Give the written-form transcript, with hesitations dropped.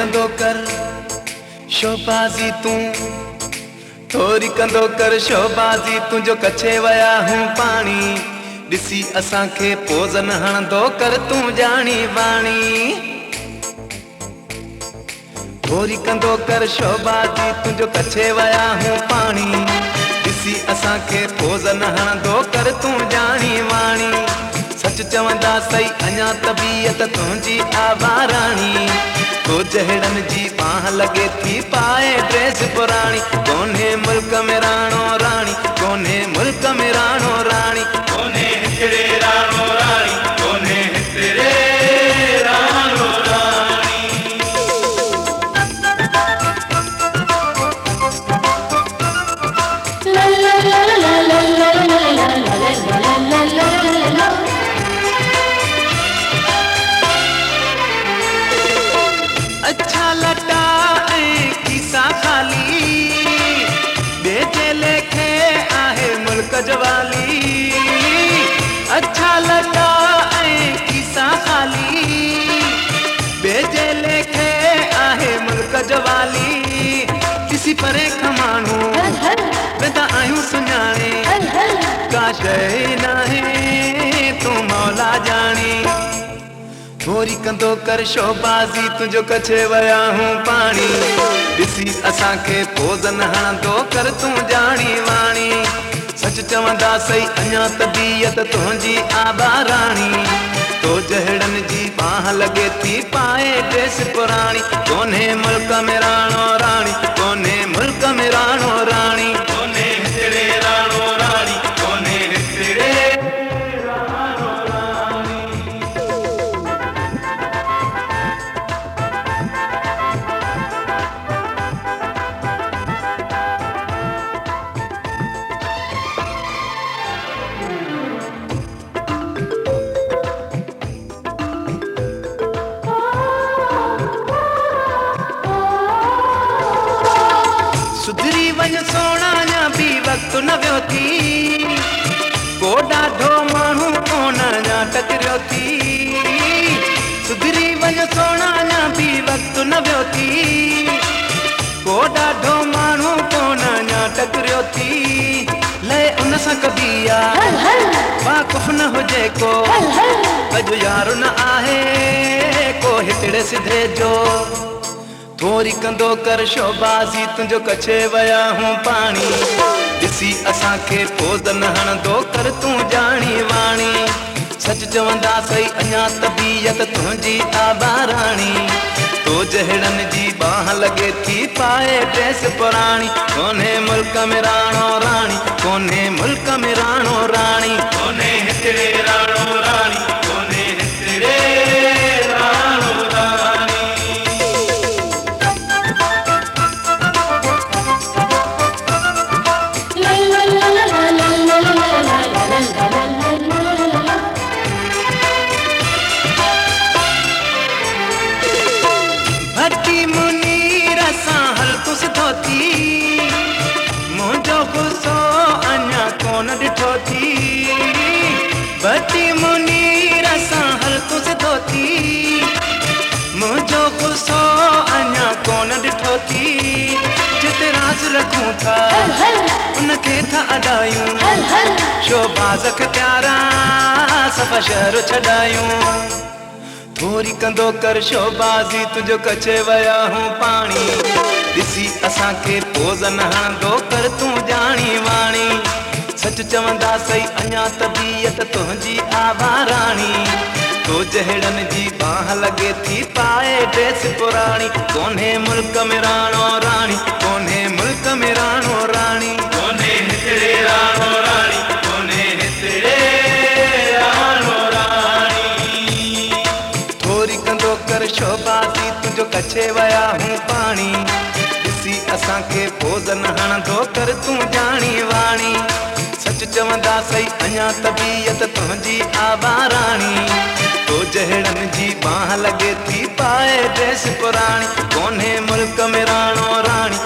कंदो कर शोबाजी तूं, थोरी कंदो कर शोबाजी तूं जो कछे वया हूं पाणी ॾिसी असांखे पोज़न हणंदो कर तूं जाणी बाणी। थोरी कंदो कर शोबाजी तूं जो कछे वया हूं पाणी ॾिसी असांखे पोज़न हणंदो कर तूं जाणी वाणी। सच चवंदा सही अञा तबीयत तुंहिंजी आवाराणी, तो जहिड़नि जी बाह लगे थी पाए ड्रेस पुराणी। कोन्हे मुल्क में राणो राणी, कोन्हे मुल्क में राणो राणी, कोन्हे हिकिड़े राणो राणी, कोन्हे हिकिड़े राणो राणी। ला ला ला ला ला ला ला ला ला ला। अच्छा लटा खीसा खाली बेजे लेखे आहे मुल्क जवाली। अच्छा लटा खीसा खाली बेजे लेखे आहे मुल्क जवाली। किसी परे खमाणू वेंदा आहियूं सुञाणे, का शइ नाहे तूं मौला जाणी। थोरी कंदो कर शोबाजी तुंहिंजो कछे वया हूं पाणी ॾिसी असांखे पोज़न हणंदो कर तूं जाणी वाणी। सच चवंदा सही अञा तबीयत तुंहिंजी आबाराणी, तो जहिड़नि जी बाह लगे थी पाए ड्रेस पुराणी। कोन्हे मुल्क में राणो राणी, कोन्हे मुल्क में राणो राणी, कोन्हे हिकिड़े राणो राणी, कोन्हे हिकिड़े राणो राणी। सुधरी वञ सोना अञा बि वक़्तु न वियो थी, को ॾाढो माण्हू कोन अञा टकरियो थी। सुधरी वञ सोना अञा बि वक़्तु न वियो थी, को ॾाढो माण्हू कोन अञा टकरियो थी। लय उन सां कबी आहे वाक़ुफ़ न हुजे को, अॼु यारो न आहे को हिकिड़े सिधे जो। थोरी कंदो कर शोबाजी तुंहिंजो कछे वया हूं पाणी ॾिसी असांखे पोज़न हणंदो कर तूं जाणी वाणी। सच चवंदा सही अञा तबीयत तुंहिंजी आबाराणी, तो जहिड़नि जी बाह लगे थी पाए ड्रेस पुराणी। कोन्हे मुल्क में राणो राणी, कोन्हे मुल्क में राणो राणी, कोन्हे हिकिड़े राणो राणी, कोन्हे हिकिड़े राणो राणी। भट्टी मुनीर सां हल्को सिधो थी, मुंहिंजो गुस्सो अञा कोन ॾिठो थी। भट्टी मुनीर सां हल्को सिधो थी, मुंहिंजो गुस्सो अञा कोन ॾिठो थी। जिते राज़ रखूं था उनखे था अॾायूं, शोबाज़ खे प्यारा सफ़ा शहर छॾायूं। थोरी कंदो कर शोबाजी तुंहिंजो कछे वया हूं पाणी ॾिसी असांखे पोज़न हणंदो कर तूं जाणी वाणी। सच चवंदा सही अञा तबीयत तुंहिंजी आवाराणी, तो जहिड़नि जी बाह लगे थी पाए ड्रेस पुराणी। कोन्हे मुल्क में राणो राणी, कोन्हे मुल्क में राणो राणी, कोन्हे हिकिड़े राणो राणी, कोन्हे हिकिड़े राणो राणी। थोरी कंदो कर शोबाजी तुंहिंजो कछे वया हूं पाणी ॾिसी असांखे पोज़न हणंदो कर तूं जाणी वाणी। सच चवंदा सही अञा तबीयत तुंहिंजी आबाराणी, तो जहिड़नि जी बाह लगे थी पाए ड्रेस पुराणी। कोन्हे मुल्क में राणो राणी,